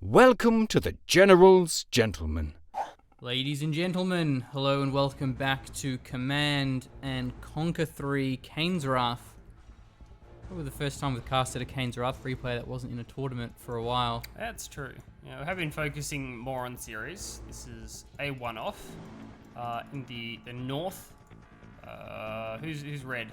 Welcome to the General's Gentlemen. Ladies and gentlemen, hello and welcome back to Command and Conquer 3 Kane's Wrath. Probably the first time we've casted a Kane's Wrath replay that wasn't in a tournament for a while. That's true. Yeah, we have been focusing more on series. This is a one-off. In the north, who's red?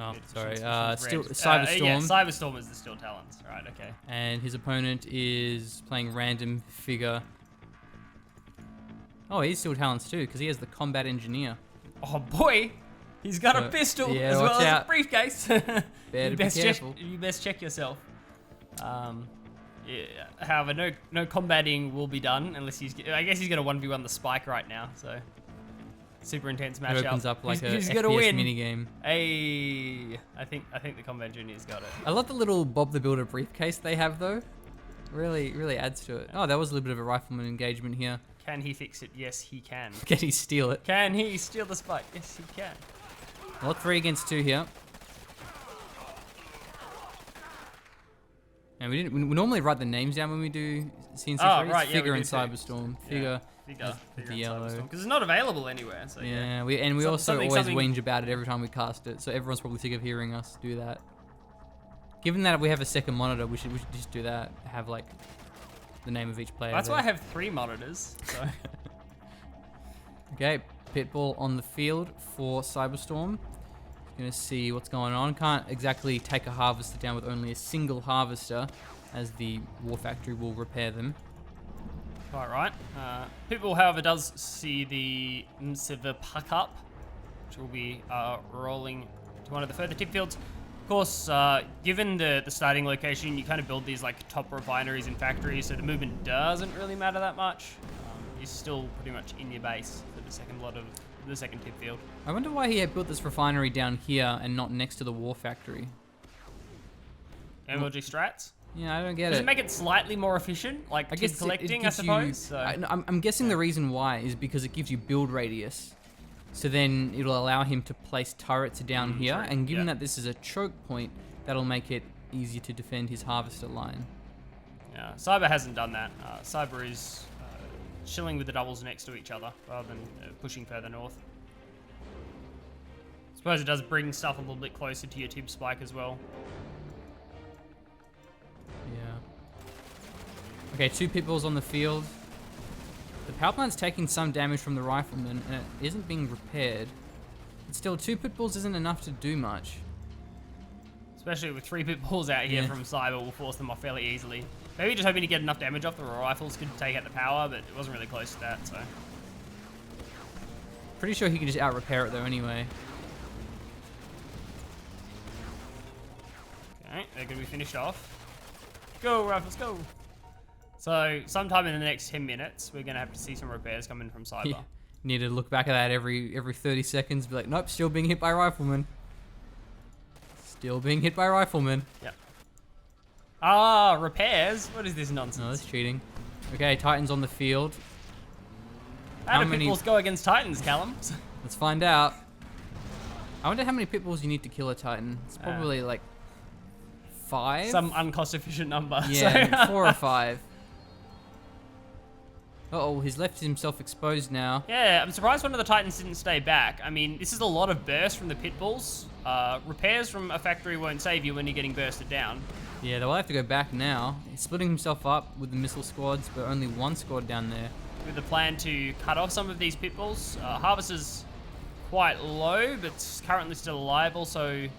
Oh, Red, sorry. who's Still red? CyberStorm. Yeah, CyberStorm is the Steel Talons. Right, okay. And his opponent is playing random figure. Oh, he's Steel Talons too, because he has the Combat Engineer. Oh boy, he's got a pistol as well as a briefcase. Better be careful. You best check yourself. Yeah, however, no combating will be done unless I guess he's gonna 1v1 the Spike right now. So super intense matchup. It opens up like a who's FPS gonna win? minigame. Hey, I think the Combat Junior's got it. I love the little Bob the Builder briefcase they have though. Really adds to it. Oh, that was a little bit of a rifleman engagement here. Can he fix it? Yes, he can. Can he steal it? Can he steal the Spike? Yes, he can. Well, 3 against 2 here. And we normally write the names down when we do CNC Oh, right, yeah, Figure we and do too. Cyberstorm. Figure. Figure the yellow. because it's not available anywhere. So Yeah, we also something- always whinge about it every time we cast it, so everyone's probably sick of hearing us do that. Given that we have a second monitor, we should just do that. Have like the name of each player. That's there. why I have 3 monitors. So Okay, Pitbull on the field for CyberStorm. Gonna see what's going on. Can't exactly take a harvester down with only a single harvester, as the War Factory will repair them. quite right. People, however, does see the Msiva puck up, which will be rolling to one of the further tip fields. Of course, given the starting location, you kind of build these like top refineries and factories, so the movement doesn't really matter that much. You're still pretty much in your base for the second lot of the second tip field. I wonder why he had built this refinery down here and not next to the War Factory. MLG strats. Yeah, I don't get Does it. it make it slightly more efficient, like I tip guess collecting, I gives suppose? You, So, I'm guessing the reason why is because it gives you build radius. So then it'll allow him to place turrets down here, true, and given yeah. that this is a choke point, that'll make it easier to defend his harvester line. yeah, Cyber hasn't done that. Cyber is chilling with the doubles next to each other rather than pushing further north. Suppose it does bring stuff a little bit closer to your tip spike as well. Yeah. Okay, 2 pitbulls on the field. The power plant's taking some damage from the rifleman, and it isn't being repaired. But still, 2 pitbulls isn't enough to do much. Especially with 3 pit balls out here Yeah. from Cyber, will force them off fairly easily. Maybe just hoping to get enough damage off the rifles could take out the power, but it wasn't really close to that, so. Pretty sure he can just out-repair it though anyway. Okay, they're going to be finished off. Go, rifles, go! So, sometime in the next 10 minutes, we're going to have to see some repairs coming from Cyber. Yeah. Need to look back at that every 30 seconds, be like, nope, still being hit by riflemen. Still being hit by riflemen. Yep. Ah, repairs? What is this nonsense? No, that's cheating. Okay, Titans on the field. How do many- pitbulls go against Titans, Callum? Let's find out. I wonder how many pitbulls you need to kill a Titan. It's probably like 5? Some uncost-efficient number. Yeah, So- 4 or 5. Uh-oh, he's left himself exposed now. Yeah, I'm surprised one of the Titans didn't stay back. I mean, this is a lot of burst from the pitbulls. Repairs from a factory won't save you when you're getting bursted down. Yeah, they'll have to go back now. He's splitting himself up with the missile squads, but only 1 squad down there. With the plan to cut off some of these pitbulls. Harvester's quite low, but currently still alive. Also,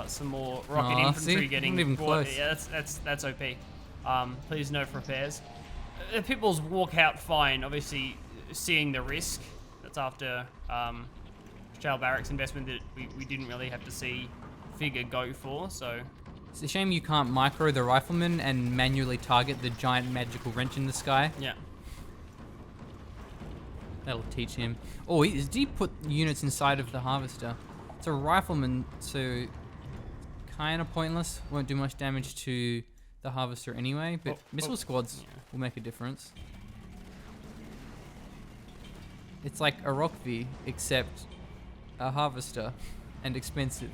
some more rocket Aw, infantry see? getting Not even brought- close. Yeah, that's OP. Please no for repairs. The pitbulls walk out fine. Obviously, seeing the risk. That's after Shell Barracks investment that we didn't really have to see Figure go for. So It's a shame you can't micro the rifleman and manually target the giant magical wrench in the sky. yeah. That'll teach him. Oh, did he put units inside of the harvester? It's a rifleman, so kind of pointless. Won't do much damage to the harvester anyway, but missile squads will make a difference. It's like a Rock V, except a harvester and expensive.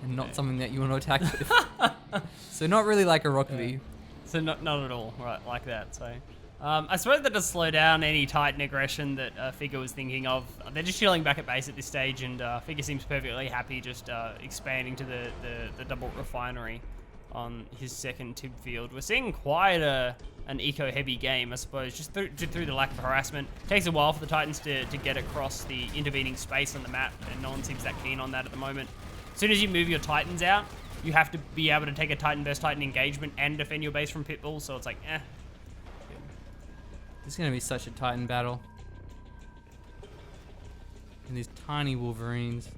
And not something that you want to attack with. So not really like a Rock V. So not at all, right, like that. So I suppose that does slow down any Titan aggression that Figure was thinking of. They're just chilling back at base at this stage, and Figure seems perfectly happy just expanding to the double refinery on his second tib field. We're seeing quite an eco-heavy game, I suppose, just through the lack of harassment. It takes a while for the Titans to get across the intervening space on the map, and no one seems that keen on that at the moment. As soon as you move your Titans out, you have to be able to take a Titan versus Titan engagement and defend your base from pitbulls, so it's like, eh. This is going to be such a Titan battle. And these tiny Wolverines.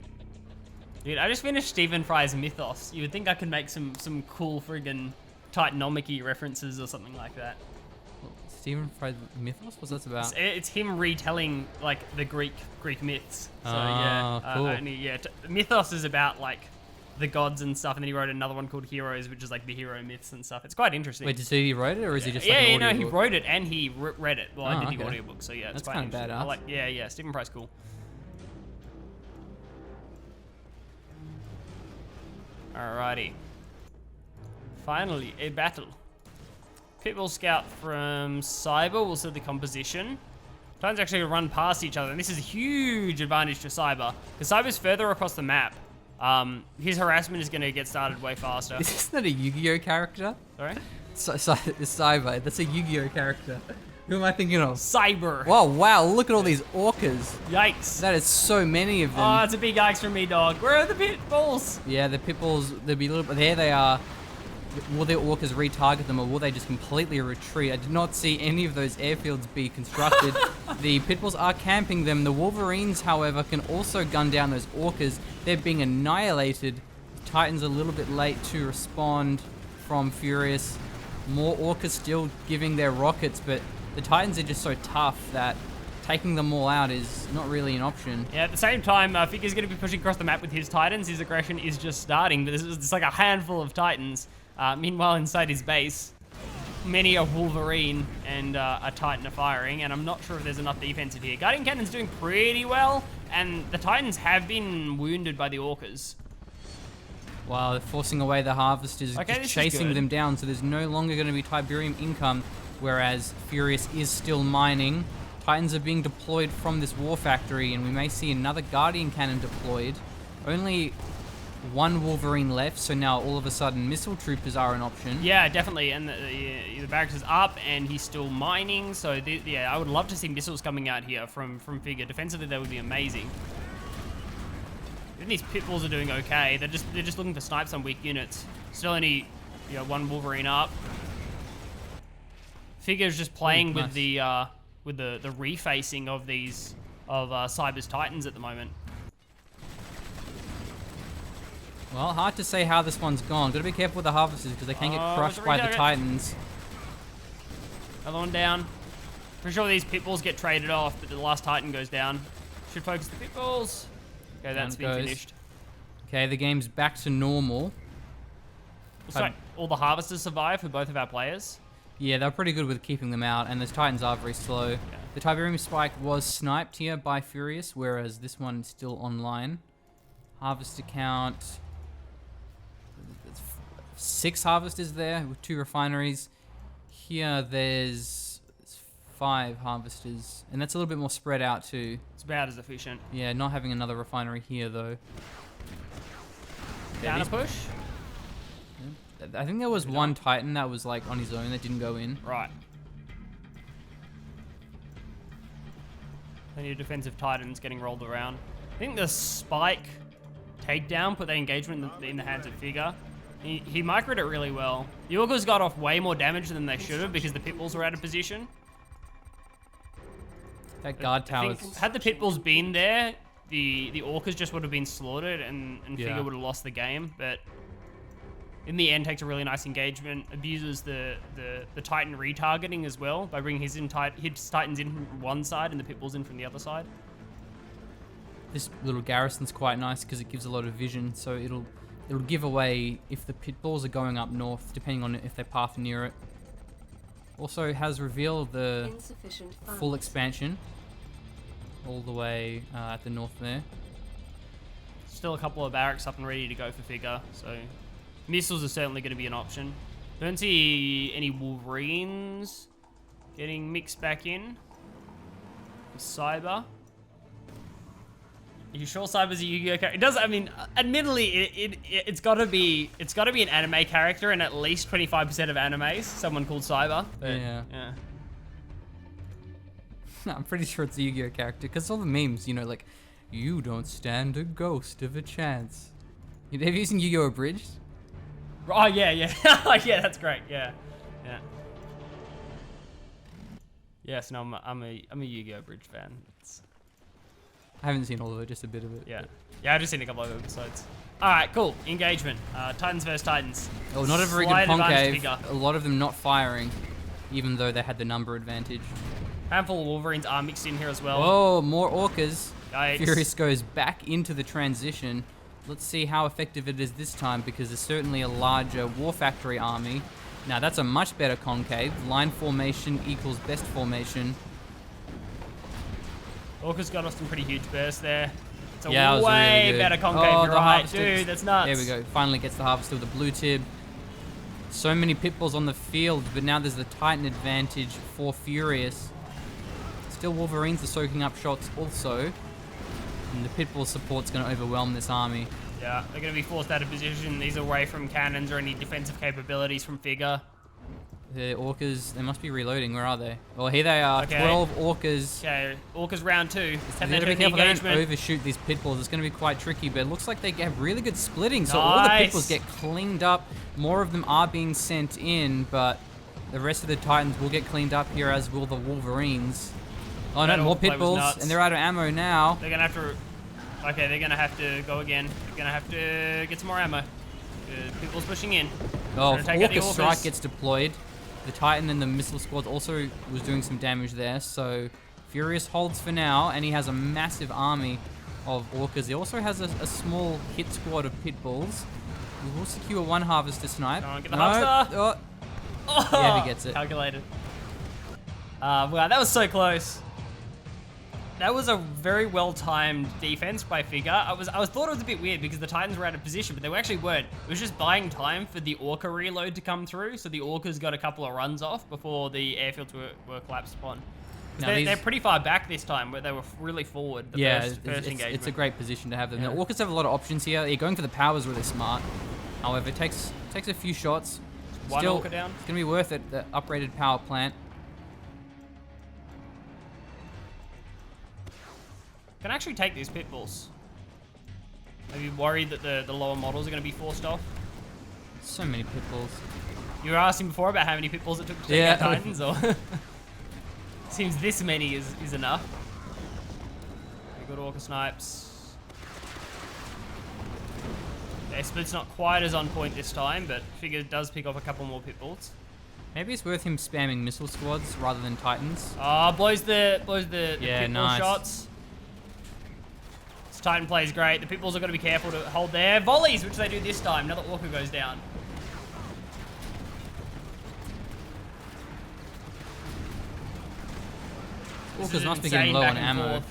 Dude, I just finished Stephen Fry's Mythos. You would think I could make some cool friggin' Titanomic-y references or something like that. Stephen Fry's Mythos? What's that about? It's him retelling, like, the Greek myths. So, cool. Mythos is about, like, the gods and stuff, and then he wrote another one called Heroes, which is, like, the hero myths and stuff. It's quite interesting. Wait, did he write it, or is he just like an no, he audiobook? wrote it, and he read it. Well, I did the okay. audiobook, so yeah, it's That's quite kinda interesting. badass. I like, yeah, Stephen Fry's cool. Alrighty. Finally, a battle. Pitbull Scout from Cyber will set the composition. Titans actually run past each other, and this is a huge advantage to Cyber, because Cyber's further across the map. His harassment is going to get started way faster. Isn't that a Yu-Gi-Oh character? Sorry? Cyber, that's a Yu-Gi-Oh character. Who am I thinking of? Cyber. Whoa, wow, look at all these orcas. Yikes. That is so many of them. Oh, it's a big yikes from me, dog. Where are the pitbulls? Yeah, the pitbulls, they'll be a little, there they are. Will the orcas retarget them, or will they just completely retreat? I did not see any of those airfields be constructed. The pitbulls are camping them. The Wolverines, however, can also gun down those orcas. They're being annihilated. The Titans a little bit late to respond from Furious. More orcas still giving their rockets, but the Titans are just so tough that taking them all out is not really an option. Yeah, at the same time, Figure's going to be pushing across the map with his Titans. His aggression is just starting, but it's like a handful of Titans. Meanwhile, inside his base, many a Wolverine and a Titan are firing, and I'm not sure if there's enough defensive here. Guardian Cannon's doing pretty well, and the Titans have been wounded by the orcas. Wow, they're forcing away the Harvesters, Okay, just chasing them down, so there's no longer going to be Tiberium income, whereas Furious is still mining. Titans are being deployed from this war factory, and we may see another Guardian Cannon deployed. Only one Wolverine left, so now all of a sudden missile troopers are an option. Yeah, definitely, and the barracks is up, and he's still mining, so yeah, I would love to see missiles coming out here from Figure. Defensively, that would be amazing. Even these pitbulls are doing okay. They're just looking for snipes on weak units. Still only, one Wolverine up. Figure's just playing with the refacing of these Cyber's Titans at the moment. Well, hard to say how this one's gone. Gotta be careful with the Harvesters because they can get crushed by the Titans. Another one down. Pretty sure these pitbulls get traded off, but the last Titan goes down. Should focus the pitbulls. Okay, that's been finished. Okay, the game's back to normal. So, all the Harvesters survive for both of our players. Yeah, they're pretty good with keeping them out, and those Titans are very slow. Yeah. The Tiberium Spike was sniped here by Furious, whereas this one's still online. Harvester count. 6 Harvesters there with 2 refineries. Here there's 5 Harvesters, and that's a little bit more spread out too. It's about as efficient. Yeah, not having another refinery here though. Down a push? I think there was one Titan that was like on his own that didn't go in. Right. Plenty of defensive Titans getting rolled around. I think the Spike takedown put that engagement in the hands of Figure. He microed it really well. The Orcas got off way more damage than they should have because the pitbulls were out of position. That guard tower. Had the pitbulls been there, the Orcas just would have been slaughtered and Figure would have lost the game. But in the end, takes a really nice engagement. Abuses the Titan retargeting as well by bringing his Titans in from one side and the pitbulls in from the other side. This little garrison's quite nice because it gives a lot of vision, so it'll give away if the pitbulls are going up north, depending on if they path near it. Also has revealed the full expansion all the way at the north there. Still a couple of barracks up and ready to go for Figure, so missiles are certainly going to be an option. Don't see any Wolverines getting mixed back in. Cyber. Are you sure Cyber's a Yu-Gi-Oh character? It does. I mean, admittedly, it's got to be an anime character, and at least 25% of animes, someone called Cyber. But, Yeah. No, I'm pretty sure it's a Yu-Gi-Oh character because all the memes, you know, like, you don't stand a ghost of a chance. Have you seen Yu-Gi-Oh Abridged? Oh yeah. Yeah, that's great. Yeah. Yes, no, I'm a Yu-Gi-Oh Bridge fan. I haven't seen all of it, just a bit of it. Yeah, I've just seen a couple of episodes. All right, cool. Engagement. Titans versus Titans. Oh, not a very good Slight advantage to concave. Figure. A lot of them not firing, even though they had the number advantage. Handful of Wolverines are mixed in here as well. Oh, more Orcas. Yikes. Furious goes back into the transition. Let's see how effective it is this time, because there's certainly a larger War Factory army. Now that's a much better concave. Line formation equals best formation. Orca's got off some pretty huge bursts there. It's a Yeah, that was way really good. better concave, Oh, you're the right. harvester. Dude, that's nuts. There we go. Finally gets the harvester with a blue tib. So many pitbulls on the field, but now there's the Titan advantage for Furious. Still, Wolverines are soaking up shots also. And the pitbull support's going to overwhelm this army. Yeah, they're going to be forced out of position. These are away from cannons or any defensive capabilities from Figure. The Orcas, they must be reloading. Where are they? Well, here they are. Okay. 12 Orcas. Okay, Orca's round 2. They Have gotta their be careful they don't engagement. overshoot these pitbulls. It's going to be quite tricky, but it looks like they have really good splitting. So all the Nice. pitbulls get cleaned up. More of them are being sent in, but the rest of the Titans will get cleaned up here, as will the Wolverines. Oh no, That more play was pitbulls, nuts. and they're out of ammo now. They're gonna have to. Okay, they're gonna have to go again. They're gonna have to get some more ammo. People's pushing in. Oh, Trying to take out the Orca Strike Orcas. gets deployed. The Titan and the missile squad also was doing some damage there, so Furious holds for now, and he has a massive army of Orcas. He also has a small hit squad of pitbulls. We will secure one harvester snipe. Come on, get the harvester. Oh. Oh, Yeah, he gets it. Calculated. Wow, that was so close. That was a very well-timed defense by Figure. I thought it was a bit weird because the Titans were out of position, but they actually weren't. It was just buying time for the Orca reload to come through, so the Orcas got a couple of runs off before the airfields were collapsed upon. Now They're pretty far back this time, where they were really forward. Yeah, First engagement. it's a great position to have them. Yeah. The Orcas have a lot of options here. They're going for the powers really smart. However, it takes a few shots. One Still, Orca down. It's going to be worth it, the upgraded power plant. Can actually take these pitbulls. Maybe worried that the lower models are going to be forced off. So many pitbulls. You were asking before about how many pitbulls it took to take Yeah. out Titans, or seems this many is enough. Very good Orca snipes. Their split's not quite as on point this time, but Figure does pick off a couple more pitbulls. Maybe it's worth him spamming missile squads rather than Titans. Blows the Yeah, pitbull nice. shots. This Titan play is great. The pitbulls are going to be careful to hold their volleys, which they do this time. Another Orca goes down. This Orcas is must be insane getting low back on and ammo. forth.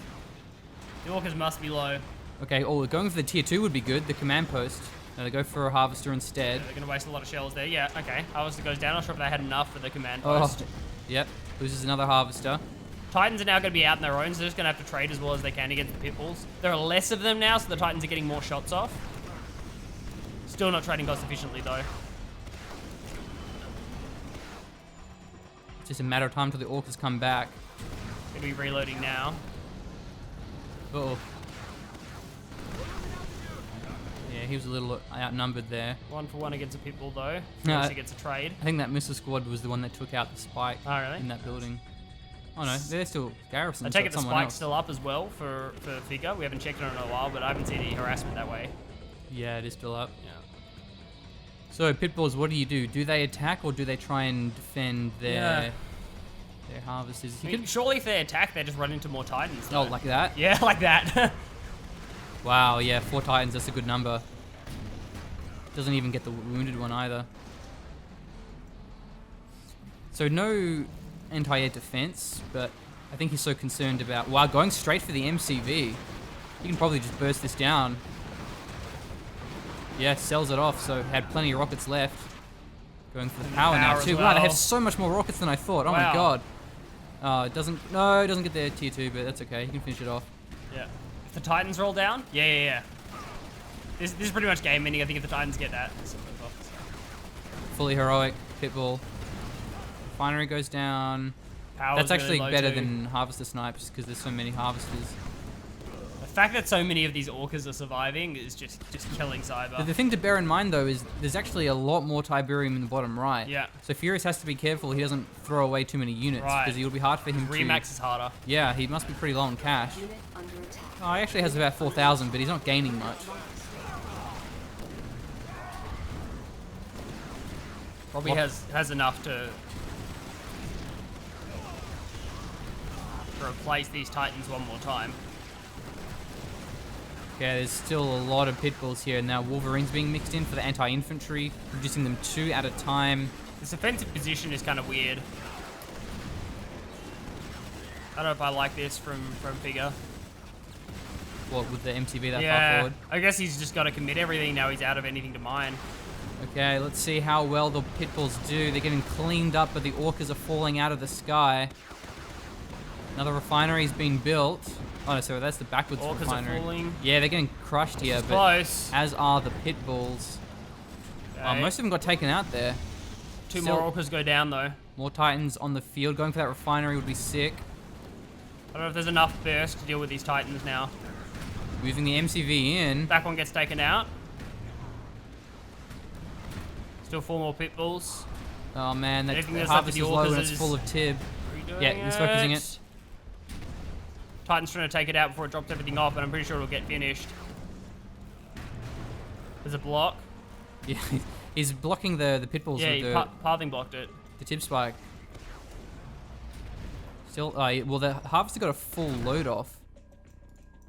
The Orcas must be low. Okay, going for the tier 2 would be good, the command post. They go for a harvester instead. They're going to waste a lot of shells there. Yeah, okay. Harvester goes down. Not sure if they had enough for the command Oh, post. yep, loses another harvester. Titans are now going to be out on their own, so they're just going to have to trade as well as they can against the pitbulls. There are less of them now, so the Titans are getting more shots off. Still not trading cost efficiently, though. It's just a matter of time till the Orcas come back. Going to be reloading now. Uh-oh. Yeah, he was a little outnumbered there. 1-for-1 against a pitbull, though. No, Actually gets a trade. I think that missile squad was the one that took out the spike Oh, really? in that building. Oh no, they're still garrisons. I take so it it's the someone spike's else. still up as well for Figure. We haven't checked it in a while, but I haven't seen any harassment that way. Yeah, it is still up. Yeah. So pitbulls, what do? Do they attack or do they try and defend their harvesters? I You mean, could- surely if they attack, they just run into more Titans. oh, though. like that? Yeah, like that. Wow, yeah, 4 Titans, that's a good number. Doesn't even get the wounded one either. So no anti-air defense, but I think he's so concerned about... Wow, going straight for the MCV. You can probably just burst this down. Yeah, sells it off, so had plenty of rockets left. Going for the power now power too. as Wow, they well. have so much more rockets than I thought. Oh my Wow. god. It doesn't get the tier 2, but that's okay. He can finish it off. Yeah. If the Titans roll down, yeah. This is pretty much game ending. I think if the Titans get that, it's off. Fully heroic. Pitbull. Refinery goes down. Power's That's actually really low better too. than Harvester Snipes because there's so many Harvesters. The fact that so many of these orcas are surviving is just killing But Cyber. the thing to bear in mind though is there's actually a lot more Tiberium in the bottom right. Yeah. So Furious has to be careful he doesn't throw away too many units Right. because it'll be hard for him Remax is harder. to... Yeah, he must be pretty low on cash. Oh, he actually has about 4,000, but he's not gaining much. Probably has enough to replace these Titans one more time. Okay, there's still a lot of Pitbulls here. Now Wolverine's being mixed in for the anti-infantry, reducing them 2 at a time. This offensive position is kind of weird. I don't know if I like this from Figure. What, with the MTB that far Yeah, forward? I guess he's just got to commit everything now. He's out of anything to mine. Okay, let's see how well the Pitbulls do. They're getting cleaned up, but the Orcas are falling out of the sky. Another refinery's been built. Oh, no, sorry, that's the backwards Orcas refinery. are falling. Yeah, they're getting crushed here, It's but close. as are the Pitbulls. Okay. Most of them got taken out there. Two still- more orcas go down though. More Titans on the field. Going for that refinery would be sick. I don't know if there's enough burst to deal with these Titans now. Moving the MCV in. Back one gets taken out. Still 4 more pit bulls. Oh man, that Anything that's up harvest with is the low Orcas and it's is- full of Tib. Redoing Yeah, he's focusing it. Titan's trying to take it out before it drops everything off, and I'm pretty sure it'll get finished. There's a block. Yeah, he's blocking the Pitbulls Yeah, with he the pathing blocked it. Tib spike. Still, well, the harvester got a full load off.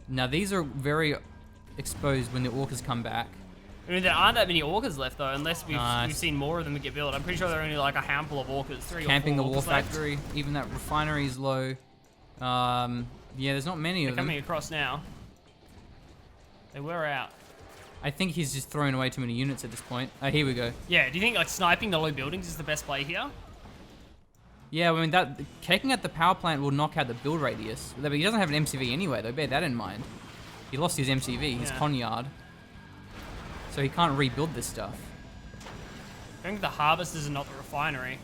Now these are very exposed when the orcas come back. I mean, there aren't that many orcas left though, unless we've Nice. seen more of them get built. I'm pretty sure there are only like a handful of orcas, 3 Camping or the 4 war orcas left. factory. Even that refinery is low. Yeah, there's not many They're of them. coming across now. They were out. I think he's just throwing away too many units at this point. Here we go. Yeah, do you think like sniping the low buildings is the best play here? Yeah, I mean, that taking out the power plant will knock out the build radius. But he doesn't have an MCV anyway, though. Bear that in mind. He lost his MCV, his Yeah. Conyard. So he can't rebuild this stuff. I think the harvesters are not the refinery.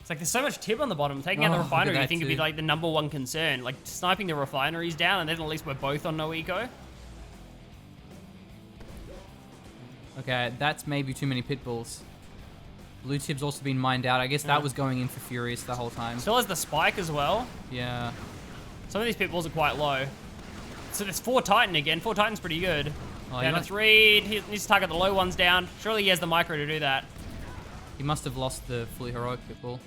It's like there's so much tib on the bottom. Taking out the Oh, look at refinery, you that think it'd be too. like the #1 concern. Like sniping the refineries down, and then at least we're both on no eco. Okay, that's maybe too many Pitbulls. Blue Tib's also been mined out. I guess that Yeah. was going in for Furious the whole time. Still has the spike as well. Yeah. Some of these pit bulls are quite low. So there's 4 Titan again. 4 Titan's pretty good. Oh, he Down to must- 3. He needs to target the low ones down. Surely he has the micro to do that. He must have lost the fully heroic Pitbull.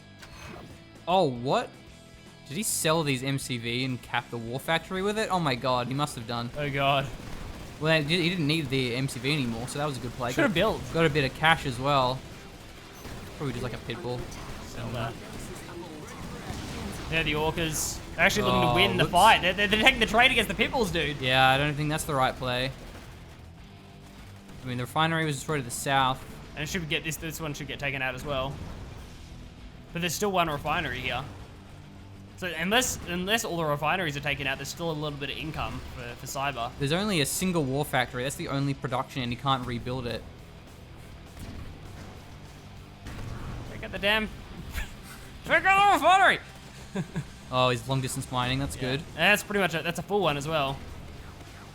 Oh, what? Did he sell these MCV and cap the war factory with it? Oh my god, he must have done. Oh god. Well, he didn't need the MCV anymore, so that was a good play. Should have built. Got a bit of cash as well. Probably just like a Pitbull. Sell that. Yeah, the orcas. They're actually looking to Oh, win the whoops. fight. They're taking the trade against the pit bulls, dude. Yeah, I don't think that's the right play. I mean, the refinery was destroyed to the south. And it should get this one should get taken out as well. But there's still 1 refinery here. So unless all the refineries are taken out, there's still a little bit of income for Cyber. There's only a single war factory. That's the only production, and he can't rebuild it. Check out the damn. Check out the refinery. Oh, he's long distance mining. That's good. And that's pretty much that's a full one as well.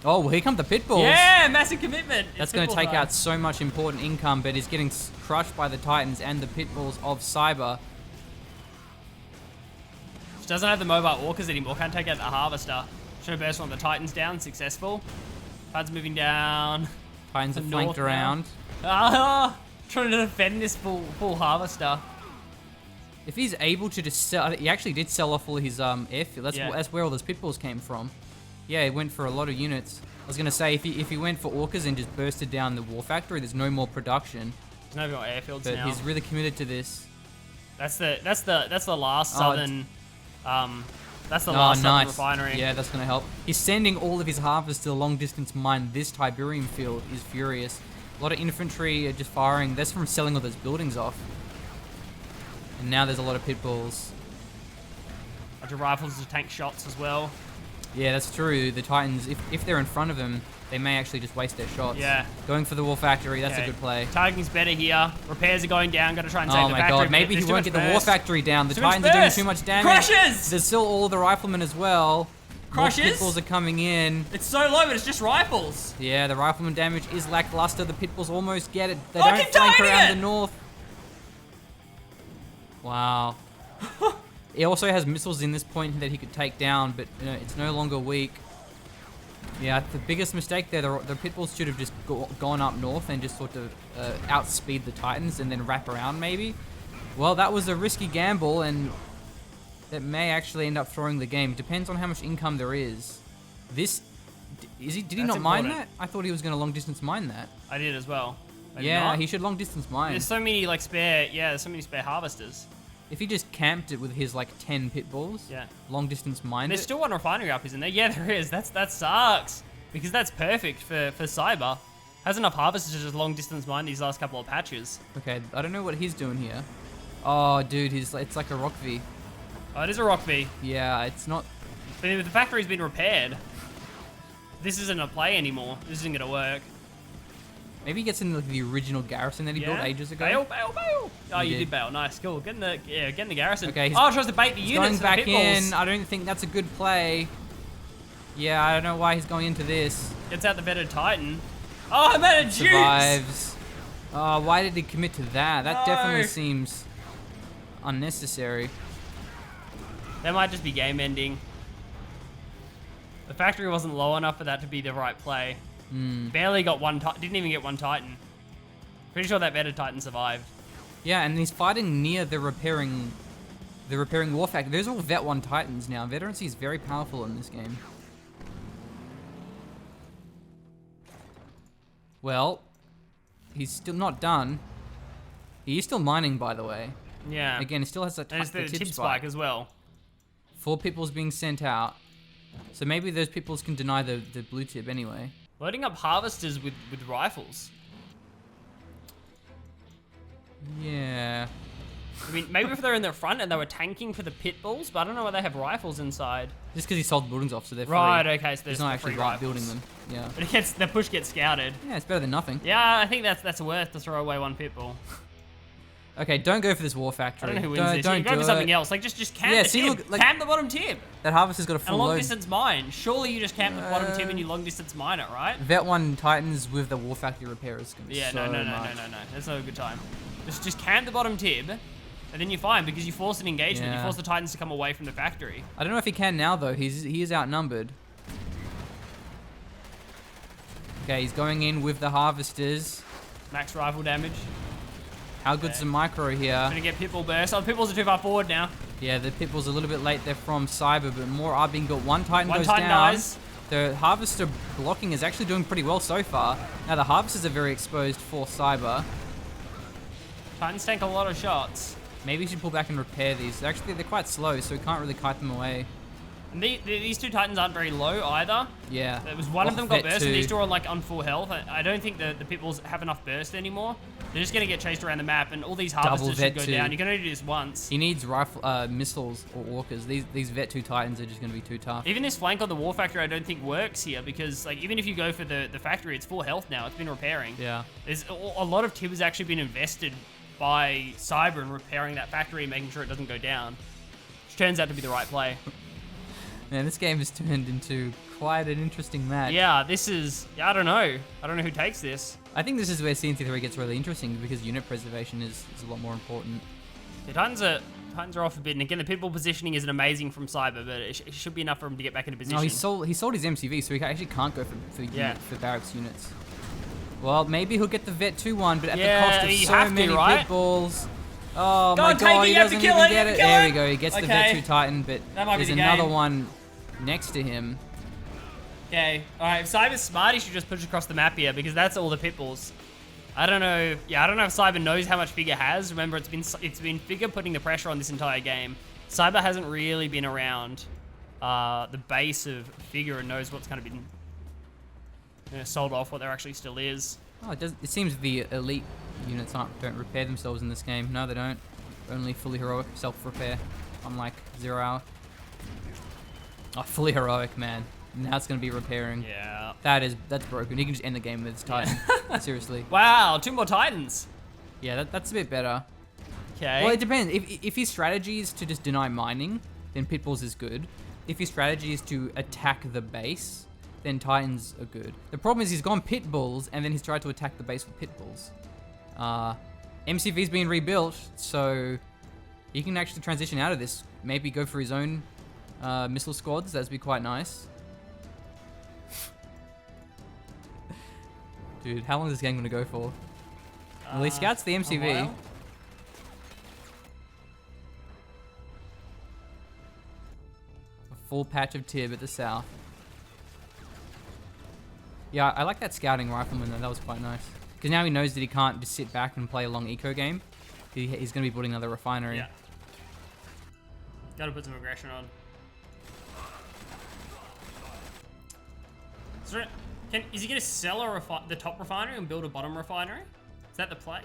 Oh, well, here come the Pitbulls. Yeah, massive commitment. That's It's going to Pitbull take time. out so much important income, but he's getting crushed by the Titans and the Pitbulls of Cyber. Which doesn't have the mobile orcas anymore. Can't take out the harvester. Should have burst one of the Titans down. Successful. Titans moving down. Titans are The flanked north now. around. Ah, trying to defend this full harvester. If he's able to just sell, he actually did sell off all his airfield. That's where all those Pitbulls came from. Yeah, he went for a lot of units. I was gonna say if he went for orcas and just bursted down the war factory, there's no more production. There's no more airfields But now. he's really committed to this. That's the last Oh, southern. That's the last southern refinery. Yeah, that's gonna help. He's sending all of his harvest to the long distance mine. This Tiberium field is Furious. A lot of infantry are just firing. That's from selling all those buildings off. And now there's a lot of pit bulls. Bunch of rifles to tank shots as well. Yeah, that's true. The Titans, if they're in front of them, they may actually just waste their shots. Yeah. Going for the war factory, that's a good play. Targeting's better here. Repairs are going down. Got to try and save Oh the my factory. god, maybe he won't get the war factory down. The Too much Titans are doing burst. too much damage. Crushes! There's still all the riflemen as well. Crushes? More pit bulls are coming in. It's so low, but it's just rifles. Yeah, the rifleman damage is lackluster. The pit bulls almost get it. They Oh, don't keep flank targeting around it! the north. Wow. He also has missiles in this point that he could take down, but you know, it's no longer weak. Yeah, the biggest mistake there, the pit bulls should have just gone up north and just sort of outspeed the Titans and then wrap around maybe. Well, that was a risky gamble, and that may actually end up throwing the game. Depends on how much income there is. This, did he That's not mine important. that? I thought he was going to long distance mine that. I did as well. I did Yeah, not. he should long distance mine. There's so many like spare. Yeah, there's so many spare harvesters. If he just camped it with his like 10 pit bulls, Yeah. long distance mined There's it. still one refinery up, isn't there? Yeah, there is. That sucks because that's perfect for Cyber. Has enough harvesters to just long distance mine these last couple of patches. Okay, I don't know what he's doing here. Oh, dude, it's like a rock V. Oh, it is a rock V. Yeah, it's not. But the factory's been repaired. This isn't a play anymore. This isn't gonna work. Maybe he gets in the original garrison that he built ages ago. Bail, bail, bail. Oh, He you did. did bail. Nice, cool. Get in the garrison. Okay, he's- Oh, tries to bait the He's units. going for back the pit bulls. in. I don't think that's a good play. Yeah, I don't know why he's going into this. Gets out the vetted Titan. Oh, man, it Survives. Oh, why did he commit to that? That No. definitely seems unnecessary. That might just be game ending. The factory wasn't low enough for that to be the right play. Barely got one. Didn't even get one Titan. Pretty sure that vetted Titan survived. Yeah, and he's fighting near the repairing war factory. Those are all Vet 1 Titans now. Veterancy is very powerful in this game. Well, he's still not done. He is still mining, by the way. Yeah. Again, he still has that There's the tip spike as well. 4 peoples being sent out. So maybe those peoples can deny the blue tip anyway. Loading up harvesters with rifles. Yeah. I mean, maybe if they're in the front and they were tanking for the pit bulls, but I don't know why they have rifles inside. Just because he sold the buildings off, so they're Right, free. okay, so there's He's not the actually free rifles. building them. Yeah. But the push gets scouted. Yeah, it's better than nothing. Yeah, I think that's worth to throw away one pit bull. Okay, don't go for this war I factory. don't know who wins this. Don't You go do for something it. else. Like just camp Yeah, the see, tip. look, like- Camp the bottom tip. That harvester's got a And full long load. distance mine. Surely you just camp the bottom tip and you long distance mine it, right? Vet 1 Titans with the war factory repair is gonna be Yeah, so no. much. That's not a good time. Just camp the bottom tip, and then you're fine because you force an engagement. You Yeah. force the Titans to come away from the factory. I don't know if he can now though. He is outnumbered. Okay, he's going in with the harvesters. Max rifle damage. How good's the micro here? Gonna get pitbull burst. Oh, the pitbulls are too far forward now. Yeah, the pitbull's a little bit late there from Cyber, but more are being built. One Titan One goes Titan down. dies. The harvester blocking is actually doing pretty well so far. Now the harvesters are very exposed for Cyber. Titans tank a lot of shots. Maybe he should pull back and repair these. Actually, they're quite slow, so we can't really kite them away. And these two Titans aren't very low either. Yeah. There was one of Oh, them got Vet burst, and 2. these two are on full health. I don't think the pitbulls have enough burst anymore. They're just gonna get chased around the map, and all these harvesters should Vet go 2. down. You can only do this once. He needs rifle missiles or walkers. These Vet 2 Titans are just going to be too tough. Even this flank on the war factory, I don't think works here because, like, even if you go for the factory, it's full health now. It's been repairing. Yeah. There's a lot of tip has actually been invested by Cyber in repairing that factory and making sure it doesn't go down, which turns out to be the right play. Man, this game has turned into quite an interesting match. Yeah, this is. I don't know. I don't know who takes this. I think this is where CNC3 gets really interesting because unit preservation is a lot more important. The Titans are off a bit, and again, the pitbull positioning isn't amazing from Cyber, but it should be enough for him to get back into position. No, he sold his MCV, so he actually can't go for barracks units. Well, maybe he'll get the Vet 2 one, but at the cost of you so have to, many right? pit bulls. Oh Go my on, take god, it, he you have to doesn't kill even it, get you it. kill There it. we go, he gets the Okay. Vet 2 Titan, but That might be there's the another game. one next to him. Okay, alright, if Cyber's smart, he should just push across the map here, because that's all the pitbulls. I don't know. Yeah, I don't know if Cyber knows how much Figure has. Remember, it's been Figure putting the pressure on this entire game. Cyber hasn't really been around the base of Figure and knows what's kind of been sold off, what there actually still is. Oh, it seems the elite units don't repair themselves in this game. No, they don't. Only fully heroic self-repair, unlike 0 Hour. Oh, fully heroic, man. Now it's gonna be repairing. Yeah. That's broken. He can just end the game with his Titan. Seriously. Wow, 2 more Titans. Yeah, that's a bit better. Okay. Well, it depends. If his strategy is to just deny mining, then Pitbulls is good. If his strategy is to attack the base, then Titans are good. The problem is he's gone Pitbulls, and then he's tried to attack the base with Pitbulls. MCV's been rebuilt, so he can actually transition out of this. Maybe go for his own missile squads. That'd be quite nice. Dude, how long is this game gonna go for? Well, he scouts the MCV. A full patch of Tib at the south. Yeah, I like that scouting rifleman though. That was quite nice. Because now he knows that he can't just sit back and play a long eco game. He's going to be building another refinery. Yeah. Gotta put some aggression on. So, is he going to sell the top refinery and build a bottom refinery? Is that the play?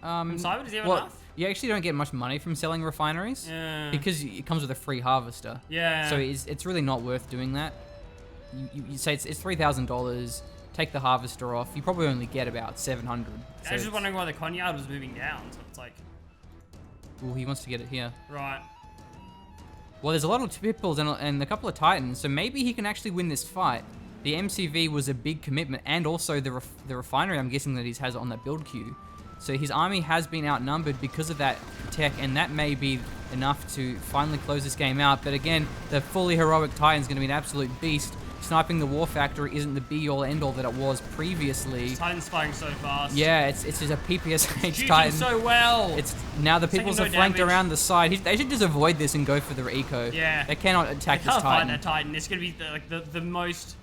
From Cyber, does he have enough? You actually don't get much money from selling refineries. Yeah. Because it comes with a free harvester. Yeah. So it's really not worth doing that. You say it's $3,000. Take the harvester off. You probably only get about 700. I was just wondering why the Conyard was moving down. So it's like, well, he wants to get it here. right. Well, there's a lot of Pitbulls and a couple of Titans, so maybe he can actually win this fight. The MCV was a big commitment, and also the refinery, I'm guessing, that he has on that build queue. So his army has been outnumbered because of that tech, and that may be enough to finally close this game out. But again, the fully heroic Titan's going to be an absolute beast. Sniping the War Factory isn't the be-all, end-all that it was previously. Titan's firing so fast. Yeah, it's just a PPSH Shooting Titan. so well. It's now the Pitbulls are flanked around the side. They should just avoid this and go for the eco. Yeah. They cannot attack They this can't fight Titan. that Titan. It's gonna be the most.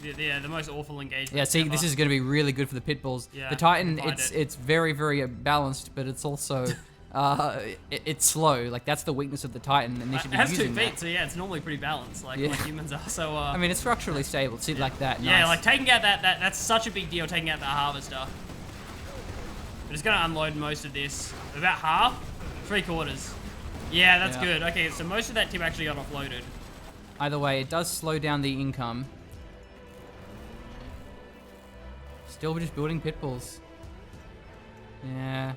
Yeah, the most awful engagement. Yeah, see, ever. this is going to be really good for the Pitbulls. Yeah, the Titan, find it's very, very balanced, but it's also it's slow. Like that's the weakness of the Titan, and they should be it has 2 using feet, that. so yeah, it's normally pretty balanced, like humans are. So I mean, it's structurally stable. See, like that. yeah, nice. like taking out that's such a big deal. Taking out that harvester. But it's gonna unload most of this. About half, 3/4. Yeah, that's Yeah. good. Okay, so most of that tip actually got offloaded. Either way, it does slow down the income. Still just building Pitbulls. Yeah.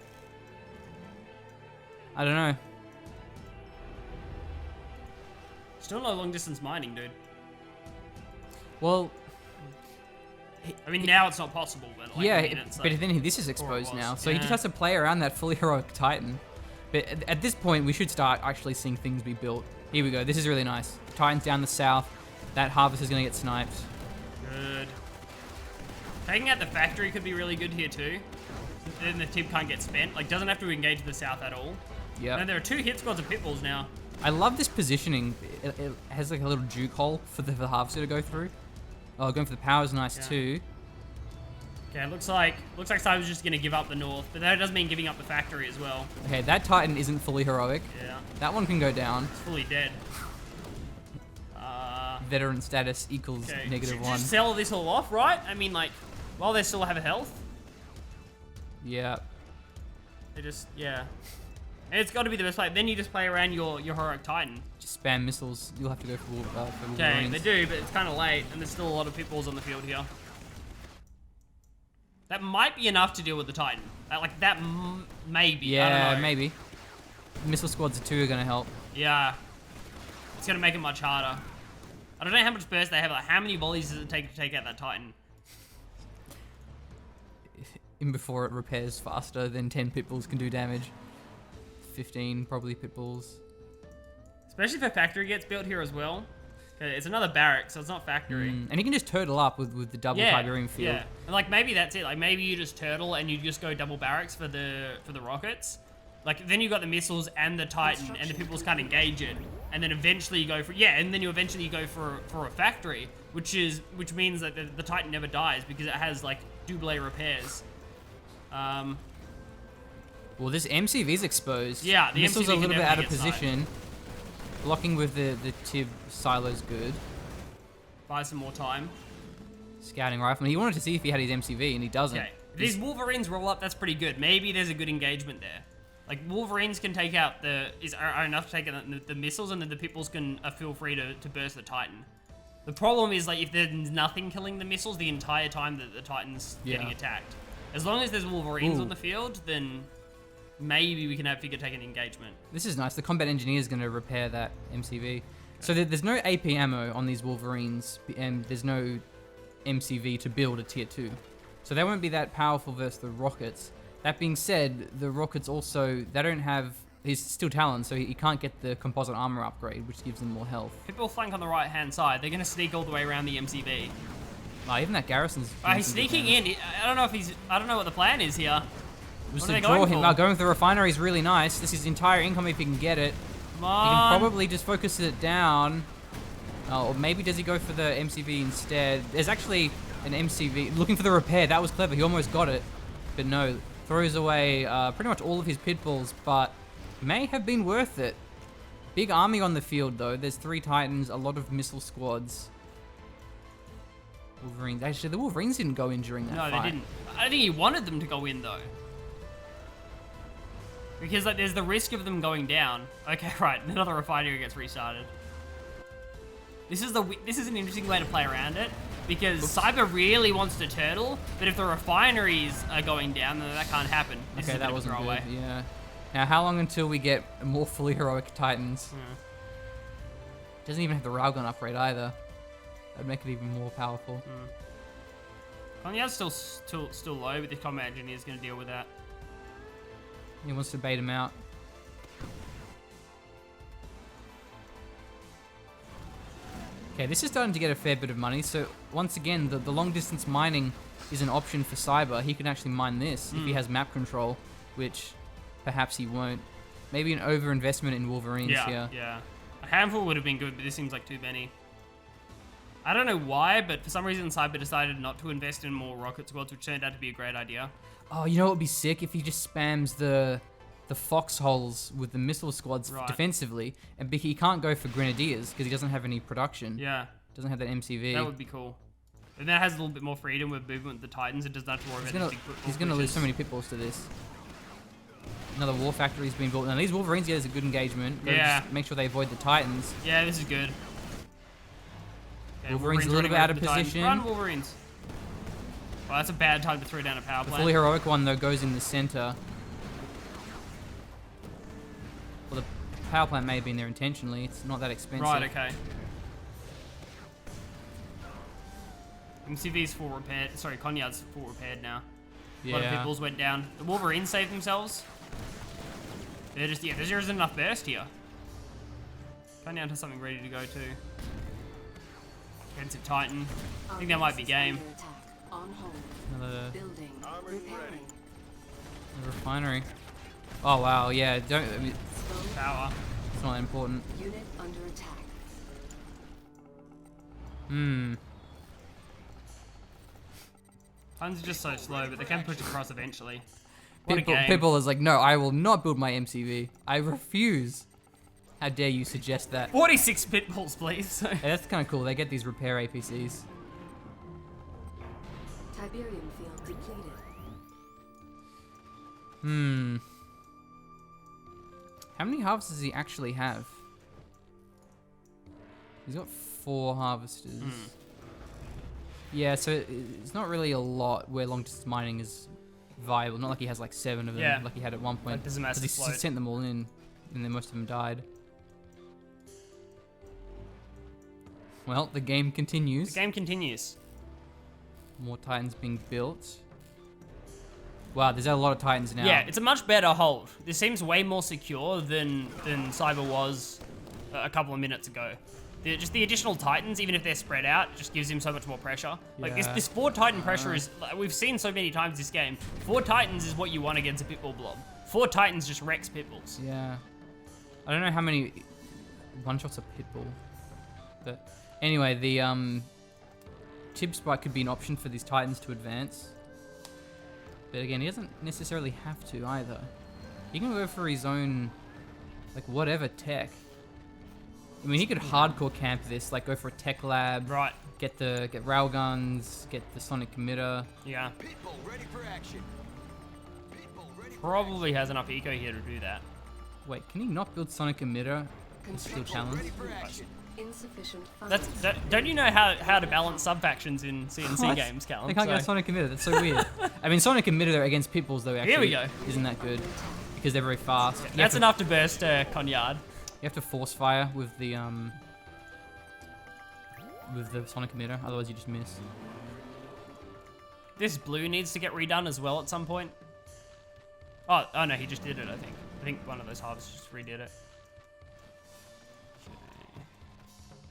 I don't know. Still no long distance mining, dude. Well, I mean, now it's not possible, but like, yeah, I mean, it's but like, then this is exposed was, now, so he just yeah. has to play around that fully heroic Titan. But at this point, we should start actually seeing things be built. Here we go. This is really nice. Titan's down the south. That harvester's going to get sniped. good. Taking out the factory could be really good here too. Then the tip can't get spent. Like, doesn't have to engage the south at all. Yeah. And there are 2 hit squads of Pitbulls now. I love this positioning. It has like a little juke hole for the harvester to go through. Oh, going for the power is nice too. Okay, looks like Cyber's just gonna give up the north, but that doesn't mean giving up the factory as well. Okay, that Titan isn't fully heroic. Yeah, That one can go down. it's fully dead. Veteran status equals Okay, -1. just sell this all off, right? I mean, like, while they still have health, Yeah. they just And it's got to be the best play. Then you just play around your heroic Titan. Just spam missiles. You'll have to go for Okay, Wolverines. they do, but it's kind of late, and there's still a lot of Pitbulls on the field here. That might be enough to deal with the Titan. Like, that maybe. I don't Yeah, know. maybe. Missile squads of 2 are going to help. Yeah. It's going to make it much harder. I don't know how much burst they have. Like, how many volleys does it take to take out that Titan? In before it repairs faster than 10 Pitbulls can do damage. 15 probably Pitbulls. Especially if a factory gets built here as well. Okay, it's another barrack, so it's not factory. And he can just turtle up with the double Tiberium field. Yeah, and like maybe that's it. Like maybe you just turtle and you just go double barracks for the rockets. Like then you got the missiles and the Titan, and the Pitbulls can't engage it. And then eventually you go for and then you eventually go for a factory, which means that the Titan never dies because it has like double repairs. Well, this MCV's exposed. Yeah, the missiles MCV are a can little bit out of definitely get position. Blocking with the Tib silo's good. Buy some more time. Scouting rifleman. He wanted to see if he had his MCV, and he doesn't. Okay. If these Wolverines roll up, that's pretty good. Maybe there's a good engagement there. Like, Wolverines can take out are enough to take out the missiles, and then the Pitbulls can feel free to burst the Titan. The problem is, like, if there's nothing killing the missiles the entire time that the Titan's getting attacked. As long as there's Wolverines on the field, then maybe we can have figure take an engagement. This is nice. The combat engineer is going to repair that MCV. So there's no AP ammo on these Wolverines, and there's no MCV to build a tier 2. So they won't be that powerful versus the rockets. That being said, the rockets also, they don't have, he's still Talon, so he can't get the composite armor upgrade, which gives him more health. Pitbull flank on the right hand side. They're going to sneak all the way around the MCV. Oh, even that garrison's... He's sneaking in. I don't know what the plan is here. Just What to are they draw going him. for? Going for the refinery is really nice. This is entire income if he can get it. Come He on. can probably just focus it down. Or maybe does he go for the MCV instead? There's actually an MCV. Looking for the repair. That was clever. He almost got it. But no. Throws away pretty much all of his pitbulls, but may have been worth it. Big army on the field, though. There's 3 Titans, a lot of missile squads. Wolverines. Actually, the Wolverines didn't go in during that No, fight. they didn't. I think he wanted them to go in, though. Because, like, there's the risk of them going down. Okay, right. Another refinery gets restarted. This is an interesting way to play around it. Because Cyber really wants to turtle, but if the refineries are going down, then that can't happen. This is Okay, a bit that of a wasn't good. throwaway. Yeah. Now, how long until we get more fully heroic Titans? Doesn't even have the railgun upgrade either. That'd make it even more powerful. Konyad's still low, but the combat engineer's going to deal with that. He wants to bait him out. Okay, this is starting to get a fair bit of money. So once again, the long distance mining is an option for Cyber. He can actually mine this if he has map control, which perhaps he won't. Maybe an overinvestment in Wolverines here. Yeah. A handful would have been good, but this seems like too many. I don't know why, but for some reason Cyber decided not to invest in more rocket squads, which turned out to be a great idea. Oh, you know what would be sick? If he just spams the foxholes with the missile squads defensively, and he can't go for grenadiers because he doesn't have any production. Yeah. Doesn't have that MCV. That would be cool. And that has a little bit more freedom with movement with the Titans. It does not have to worry about these big He's gonna lose so many pitballs to this. Another war factory's been built. Now these Wolverines get us a good engagement. Gotta just make sure they avoid the Titans. Yeah, this is good. Okay, Wolverine's a little bit out of position. Run, Wolverines. Well, that's a bad time to throw down a power The plant. fully heroic one though goes in the center. Well, the power plant may have been there intentionally. It's not that expensive. Right, okay. MCV's full repaired. Sorry, Konyad's full repaired now. A lot of Yeah. people's went down. The Wolverines saved themselves. They're just, there isn't enough burst here. Konyad has something ready to go too. Defensive Titan. I think that might be game. Another Building. Repairing. refinery. Oh wow, yeah. Don't. I mean, Power. it's not important. Unit under attack. Titans are just so slow, but they can push across eventually. What a People, game. people is like, no, I will not build my MCV. I refuse. How dare you suggest that? 46 pitbulls, please. Hey, that's kind of cool. They get these repair APCs. Tiberium field depleted. How many harvesters does he actually have? He's got 4 harvesters. Yeah, so it's not really a lot where long distance mining is viable. Not like he has like 7 of them, Yeah. like he had at one point. Like, there's a massive 'Cause he float. sent them all in, and then most of them died. Well, the game continues. The game continues. More Titans being built. Wow, there's a lot of Titans now. Yeah, it's a much better hold. This seems way more secure than Cyber was a couple of minutes ago. Just the additional Titans, even if they're spread out, just gives him so much more pressure. Like Yeah. this 4 Titan pressure is, like, we've seen so many times this game. 4 Titans is what you want against a Pitbull blob. 4 Titans just wrecks Pitbulls. Yeah. I don't know how many one-shots a Pitbull. But anyway, the Tib Spike could be an option for these Titans to advance. But again, he doesn't necessarily have to either. He can go for his own, like, whatever tech. I mean, he could hardcore camp this, like go for a tech lab, Right. get railguns, get the sonic emitter. Yeah. Probably has enough eco here to do that. Wait, can he not build sonic emitter and steal talents? Insufficient funds. Don't you know how to balance sub-factions in CNC What? games, Callum? They can't get a sonic emitter. That's so weird. I mean, sonic emitter against pitbulls though actually Here we go. isn't that good because they're very fast. That's enough to burst Conyard. You have to force fire with the sonic emitter, otherwise you just miss. This blue needs to get redone as well at some point. Oh no, he just did it, I think. I think one of those halves just redid it.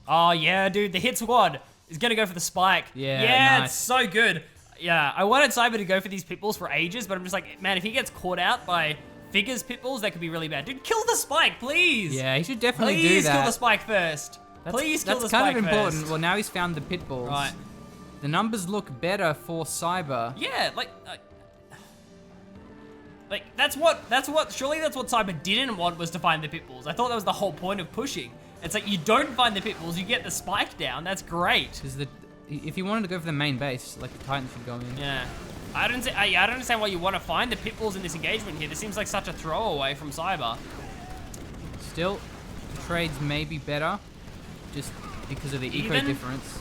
Oh yeah, dude, the hit squad is gonna go for the spike. Yeah, nice. It's so good. Yeah, I wanted Cyber to go for these pitbulls for ages, but I'm just like, man, if he gets caught out by Figures pitbulls, that could be really bad. Dude, kill the spike, please. Yeah, he should definitely do Please that. kill the spike first. Please kill the spike That's kind of important. first. Well, now he's found the pitbulls. Right. The numbers look better for Cyber. Yeah, like surely that's what Cyber didn't want, was to find the pitbulls. I thought that was the whole point of pushing. It's like, you don't find the pitbulls, you get the spike down. That's great. Because if you wanted to go for the main base, like the Titans should go in. Yeah. I don't understand why you want to find the pitbulls in this engagement here. This seems like such a throwaway from Cyber. Still, the trades may be better, just because of the eco Even? difference.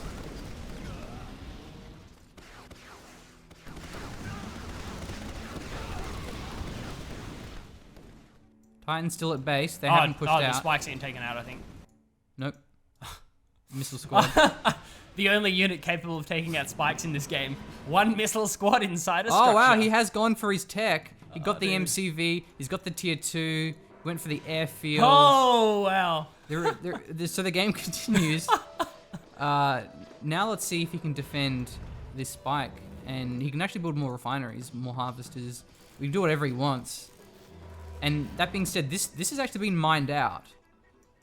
Titans still at base. They haven't pushed the out. spike's getting taken out, I think. Nope. Missile squad. The only unit capable of taking out spikes in this game. One missile squad inside a Oh structure. wow, he has gone for his tech. He got the dude. MCV. He's got the tier 2. Went for the airfield. Oh, wow. So the game continues. Now let's see if he can defend this spike. And he can actually build more refineries, more harvesters. We can do whatever he wants. And that being said, this has actually been mined out.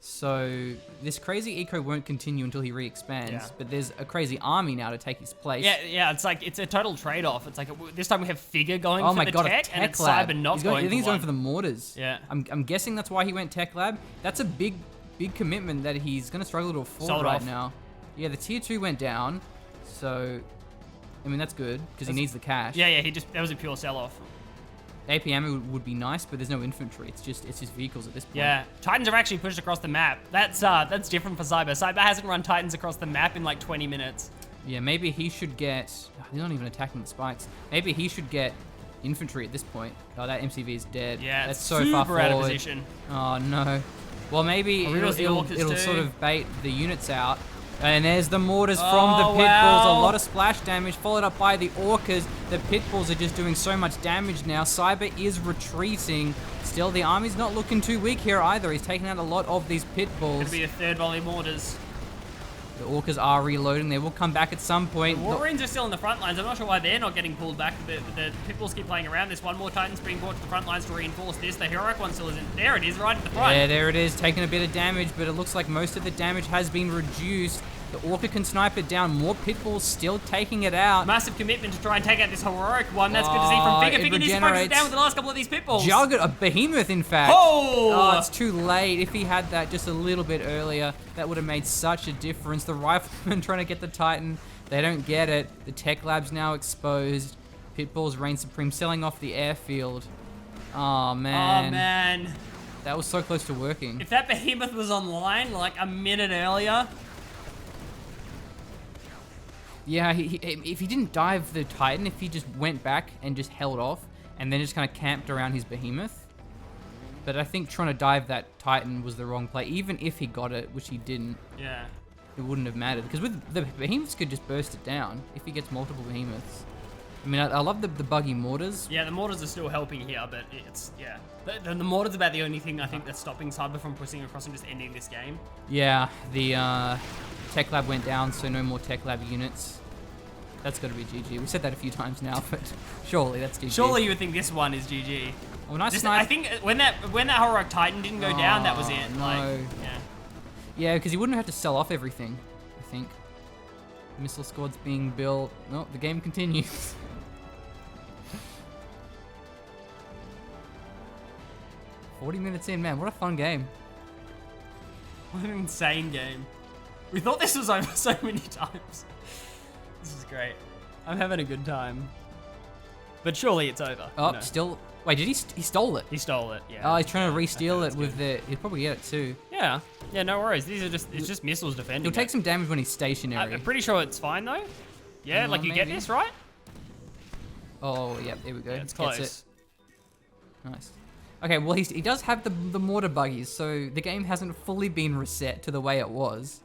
So this crazy eco won't continue until he re-expands. Yeah. But there's a crazy army now to take his place. Yeah, it's like, it's a total trade-off. It's like, this time we have Figure going Oh for my the god, tech, a and tech it's lab. Cyber not I going think he's for going one. for the mortars. Yeah. I'm guessing that's why he went tech lab. That's a big commitment that he's going to struggle to afford Sold right off. now. Yeah, the tier 2 went down. So, I mean, that's good because he needs the cash. Yeah, that was a pure sell-off. AP ammo would be nice, but there's no infantry. It's just vehicles at this point. Yeah, Titans have actually pushed across the map. That's different for Cyber. Cyber hasn't run Titans across the map in like 20 minutes. Yeah, maybe he should get... He's not even attacking the spikes. Maybe he should get infantry at this point. Oh, that MCV is dead. Yeah, that's it's so super far forward. out of position. Oh, no. Well, maybe Oh, reveals the it'll orcas sort too. of bait the units out. And there's the mortars from the Oh, pitbulls. wow. A lot of splash damage, followed up by the orcas. The pitbulls are just doing so much damage now. Cyber is retreating. Still, the army's not looking too weak here either. He's taking out a lot of these Could pitbulls. be a third volley mortars. The orcas are reloading. They will come back at some point. Wolverines are still in the front lines. I'm not sure why they're not getting pulled back. The pitbulls keep playing around. There's one more Titan's being brought to the front lines to reinforce this. The heroic one still isn't. There it is, right at the front. Yeah, there it is, taking a bit of damage, but it looks like most of the damage has been reduced. The Orca can snipe it down. More pitbulls still taking it out. Massive commitment to try and take out this heroic one. That's good to see from Figure. it Figure needs to focus regenerates. down with the last couple of these pitbulls. Juggernaut, a behemoth, in fact. Oh! It's too late. If he had that just a little bit earlier, that would have made such a difference. The riflemen trying to get the Titan, they don't get it. The tech lab's now exposed. Pitbulls reign supreme, selling off the airfield. Oh, man. Oh, man. That was so close to working. If that behemoth was online like a minute earlier. Yeah, if he didn't dive the Titan, if he just went back and just held off and then just kind of camped around his behemoth. But I think trying to dive that Titan was the wrong play. Even if he got it, which he didn't, Yeah. it wouldn't have mattered. Because with the behemoths could just burst it down if he gets multiple behemoths. I mean, I love the buggy mortars. Yeah, the mortars are still helping here, but it's, yeah. The mortars are about the only thing I think that's stopping Cyber from pushing across and just ending this game. Yeah, the tech lab went down, so no more tech lab units. That's got to be GG. We've said that a few times now, but surely that's GG. Surely you would think this one is GG. Oh, nice This, snipe. I think when that heroic Titan didn't go down, that was it. no. Like, yeah. Yeah, because he wouldn't have to sell off everything, I think. Missile squad's being built. No, the game continues. $40 minutes in, man. What a fun game. What an insane game. We thought this was over so many times. This is great. I'm having a good time. But surely it's over. Oh, No. still. Wait, did he stole it? He stole it, yeah. Oh, he's trying to re-steal that's it with the. He'll probably get it too. Yeah. Yeah, no worries. These are it's just missiles defending. He'll take it. some damage when he's stationary. I'm pretty sure it's fine though. Yeah, like you get maybe. this, right? Oh, yep, there we go. Yeah, it's Gets close. it. Nice. Okay, well, he does have the mortar buggies, so the game hasn't fully been reset to the way it was.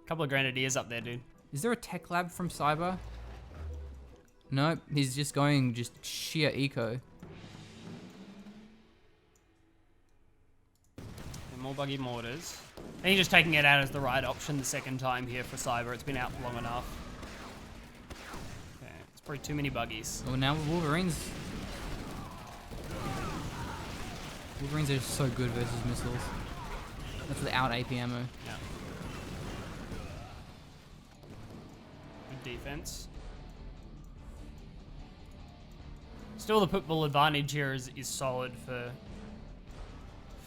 Couple of grenadiers up there, dude. Is there a tech lab from Cyber? Nope, he's just going sheer eco. And more buggy mortars. And you're just taking it out as the right option the second time here for Cyber. It's been out long enough. Okay, it's probably too many buggies. Well, now Wolverines are so good versus missiles. That's without AP ammo. Yeah. Good defense. Still, the football advantage here is solid for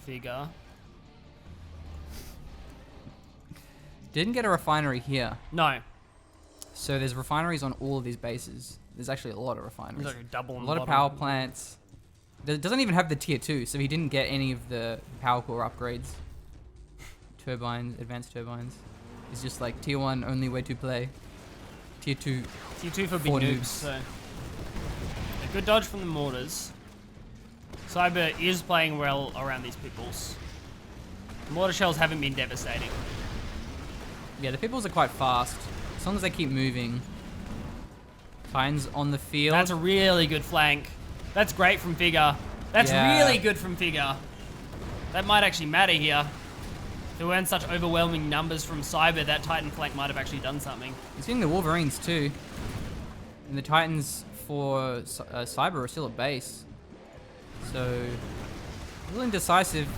Figure. Didn't get a refinery here. No. So there's refineries on all of these bases. There's actually a lot of refineries. There's like a double A on lot the of bottom. power plants. It doesn't even have the tier 2, so he didn't get any of the power core upgrades. Turbines, advanced turbines. It's just like tier 1, only way to play. Tier 2. Tier 2 for big Four noobs. noobs. So. A good dodge from the mortars. Cyber is playing well around these peoples. Mortar shells haven't been devastating. Yeah, the peoples are quite fast. As long as they keep moving. Titans on the field. That's a really good flank. That's great from Figure. That's Yeah. really good from Figure. That might actually matter here. If there weren't such overwhelming numbers from Cyber, that Titan flank might have actually done something. You're seeing the Wolverines too. And the Titans for Cyber are still at base. So, a little indecisive.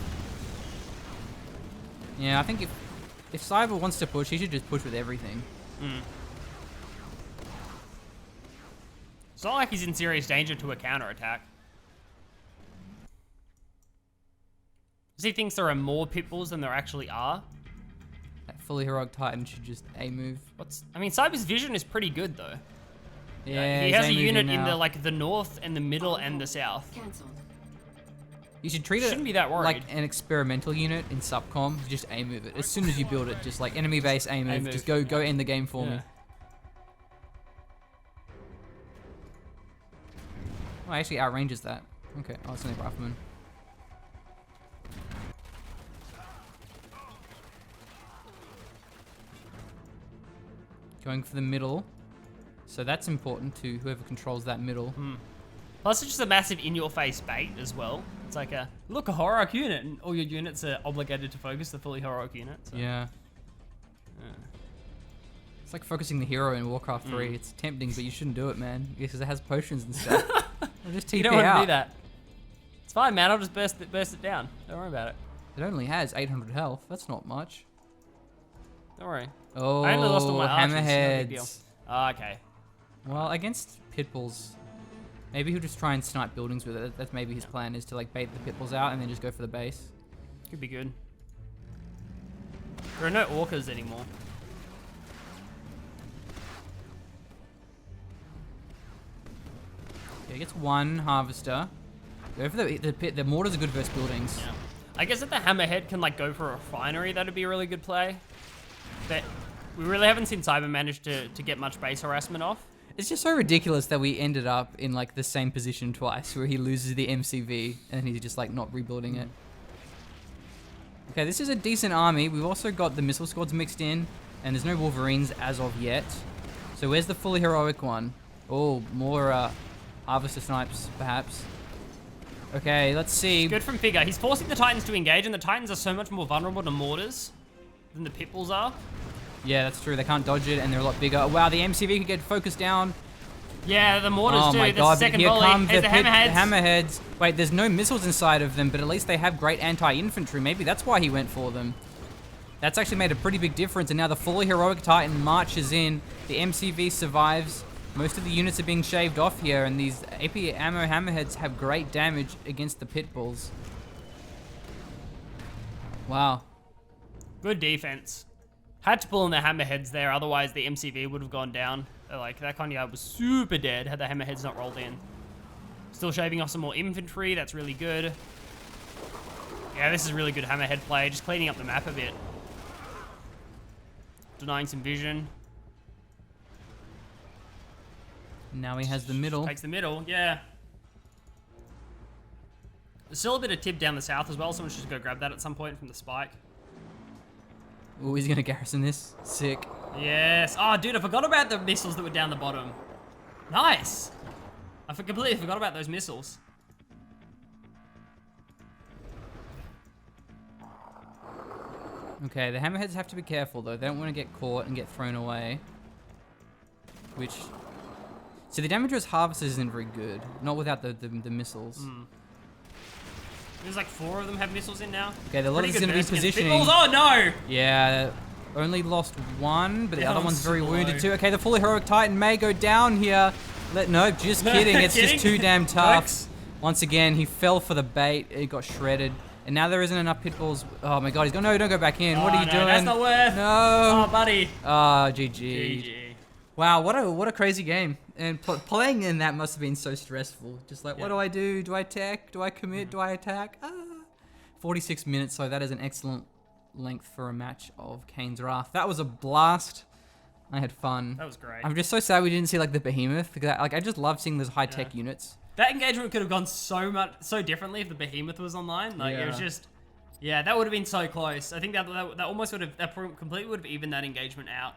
Yeah, I think if Cyber wants to push, he should just push with everything. It's not like he's in serious danger to a counterattack. Does he thinks there are more pitbulls than there actually are? That fully heroic Titan should just A-move. I mean, Cyber's vision is pretty good though. Yeah, he he's has a A-moving unit in now. the north and the middle and the south. Cancelled. You should treat it Shouldn't be that worried. like an experimental unit in Subcom. Just A-move it. As soon as you build it, just like enemy base A-move. A-move, Just go end the game for me. Yeah. Oh, actually outranges that. Okay, oh, it's only Rifleman. Going for the middle. So that's important to whoever controls that middle. Plus, it's just a massive in-your-face bait as well. It's like a heroic unit, and all your units are obligated to focus the fully heroic unit. So. Yeah. It's like focusing the hero in Warcraft 3. It's tempting, but you shouldn't do it, man. Because it has potions and stuff. I'll just TP You don't want out. to do that. It's fine, man. I'll just burst it down. Don't worry about it. It only has 800 health. That's not much. Don't worry. Oh, I only lost all my archers. No big deal. hammerheads. Okay. Well, against pitbulls, maybe he'll just try and snipe buildings with it. That's maybe his plan, is to like bait the pitbulls out and then just go for the base. Could be good. There are no orcas anymore. Yeah, he gets one harvester. Go for the pit. The mortars are good versus buildings. Yeah. I guess if the hammerhead can like go for a refinery, that'd be a really good play. But we really haven't seen Cyber manage to get much base harassment off. It's just so ridiculous that we ended up in like the same position twice, where he loses the MCV and he's just like not rebuilding it. Okay, this is a decent army. We've also got the missile squads mixed in, and there's no Wolverines as of yet. So where's the fully heroic one? Oh, more harvester snipes, perhaps. Okay, let's see. Good from Figure. He's forcing the Titans to engage, and the Titans are so much more vulnerable to mortars than the pitbulls are. Yeah, that's true. They can't dodge it, and they're a lot bigger. Wow, the MCV could get focused down. Yeah, the mortars Oh do. my There's god, the second here volley. come Here's the the hammerheads. hammerheads. Wait, there's no missiles inside of them, but at least they have great anti-infantry. Maybe that's why he went for them. That's actually made a pretty big difference, and now the fully heroic Titan marches in. The MCV survives. Most of the units are being shaved off here, and these AP ammo hammerheads have great damage against the pitbulls. Wow. Good defense. Had to pull in the hammerheads there, otherwise the MCV would have gone down. Like, that kind of guy was super dead had the hammerheads not rolled in. Still shaving off some more infantry, that's really good. Yeah, this is really good hammerhead play, just cleaning up the map a bit. Denying some vision. Now he has the middle. Takes the middle, yeah. There's still a bit of tib down the south as well. Someone should go grab that at some point from the spike. Oh, he's gonna garrison this. Sick. Yes. Oh, dude, I forgot about the missiles that were down the bottom. Nice. I completely forgot about those missiles. Okay, the hammerheads have to be careful though. They don't want to get caught and get thrown away. Which... So the damage was harvesters isn't very good. Not without the missiles. There's like 4 of them have missiles in now. Okay, a lot of this is going to be positioning. Oh, no! Yeah, only lost one, but the Yeah, other one's very slow. wounded too. Okay, the fully heroic Titan may go down here. Nope, just kidding. It's Kidding? just too damn tough. Jokes. Once again, he fell for the bait. He got shredded. And now there isn't enough pit bulls. Oh my god, he's going, no, don't go back in. What are you no, doing? That's not worth. No. Oh, buddy. Ah, GG. GG. Wow, what a crazy game. And playing in that must have been so stressful. Just like, what do I do? Do I attack? Do I commit? Do I attack? 46 minutes, so that is an excellent length for a match of Kane's Wrath. That was a blast. I had fun. That was great. I'm just so sad we didn't see like the behemoth. Because I just love seeing those high-tech units. That engagement could have gone so differently if the behemoth was online. Like, it was Yeah. just... Yeah, that would have been so close. I think that almost would have... That completely would have evened that engagement out.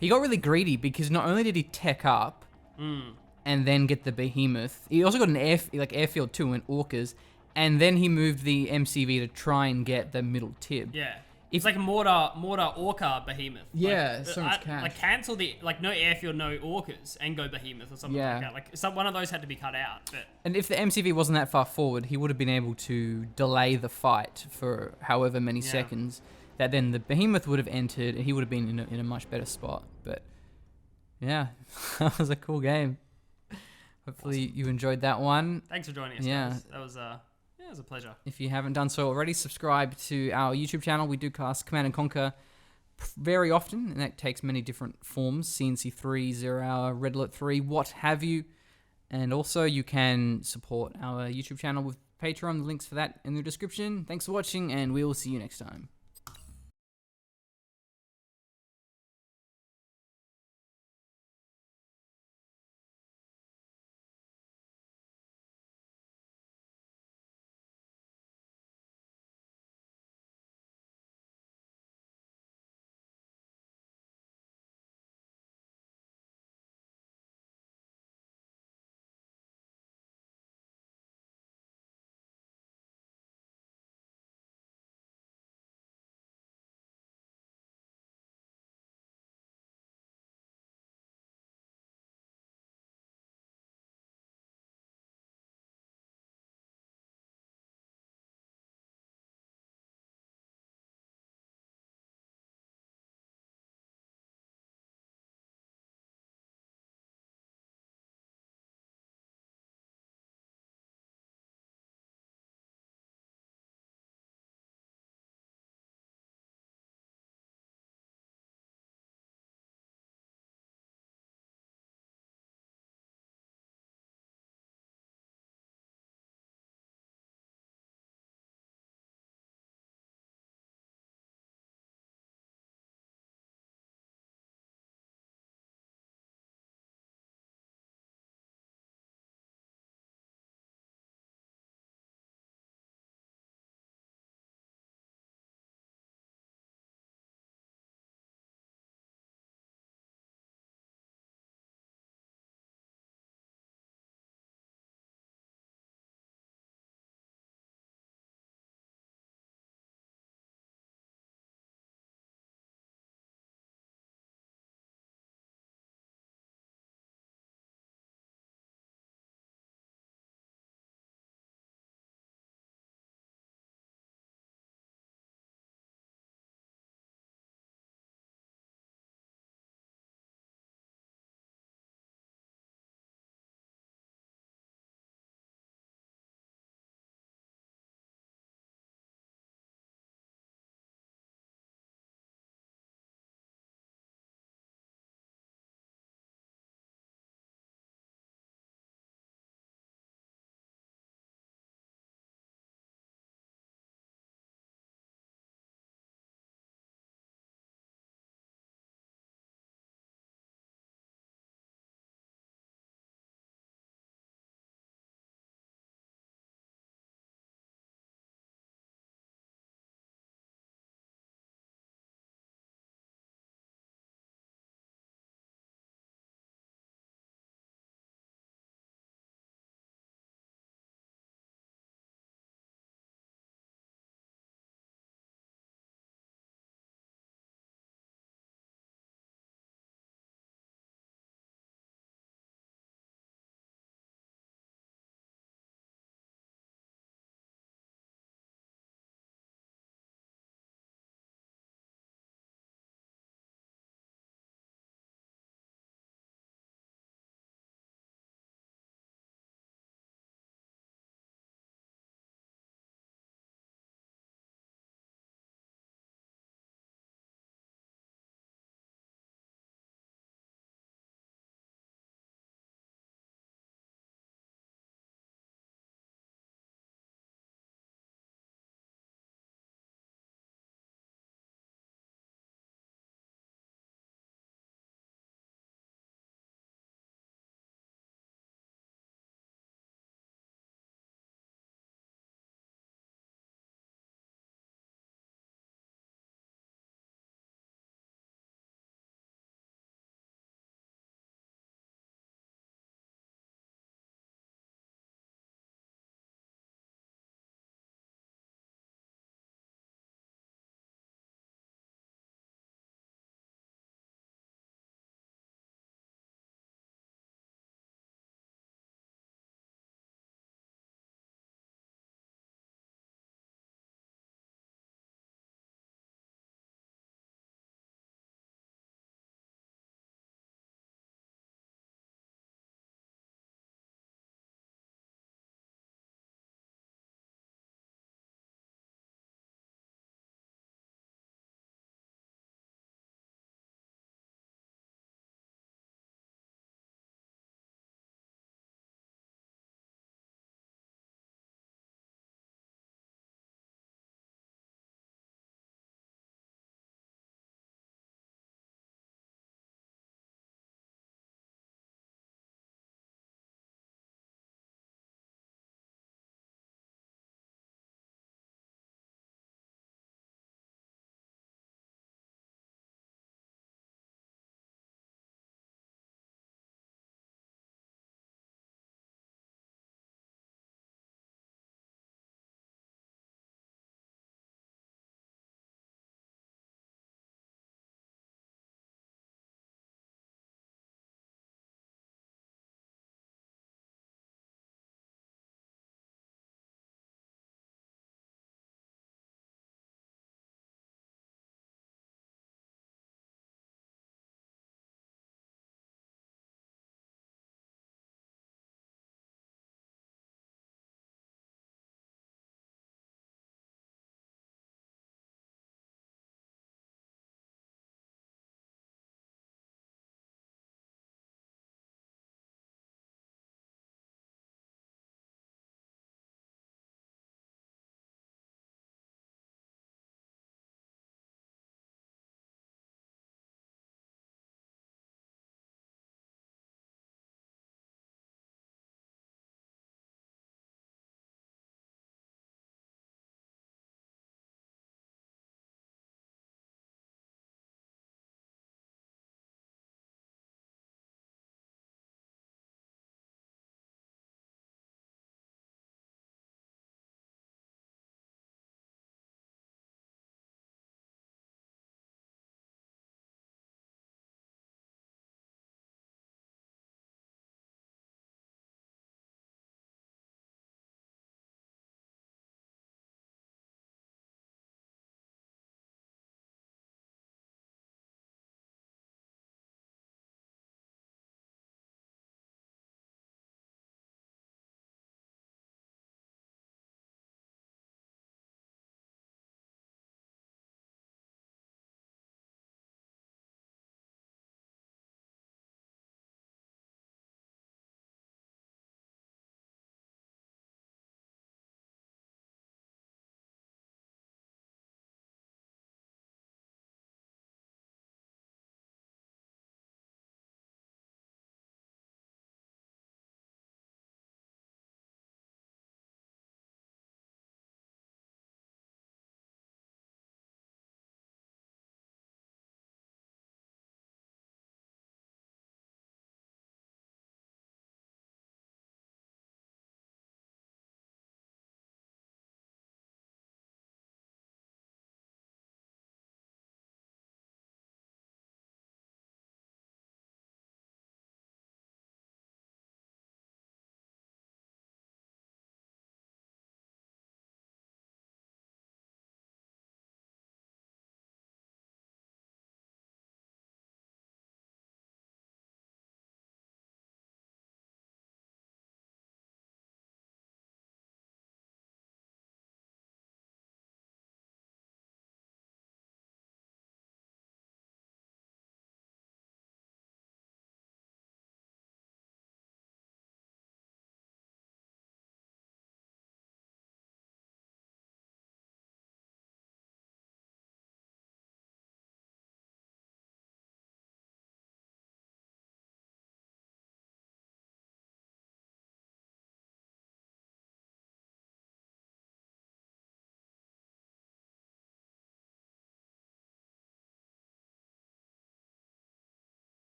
He got really greedy because not only did he tech up and then get the behemoth, he also got an airfield too and orcas, and then he moved the MCV to try and get the middle tib. Yeah. It's like a mortar orca behemoth. Yeah, like, so much cash. Like cancel the no airfield, no orcas, and go behemoth or something Yeah. like that. Like one of those had to be cut out. But And if the MCV wasn't that far forward, he would have been able to delay the fight for however many seconds. That then the behemoth would have entered, and he would have been in a much better spot. But yeah, that was a cool game. Hopefully you enjoyed that one. thanks for joining us. Yeah. Guys. That was it was a pleasure. If you haven't done so already, subscribe to our YouTube channel. We do cast Command and Conquer very often, and that takes many different forms. CNC 3, 0 Hour, Red Alert 3, what have you. And also you can support our YouTube channel with Patreon. The links for that in the description. Thanks for watching, and we will see you next time.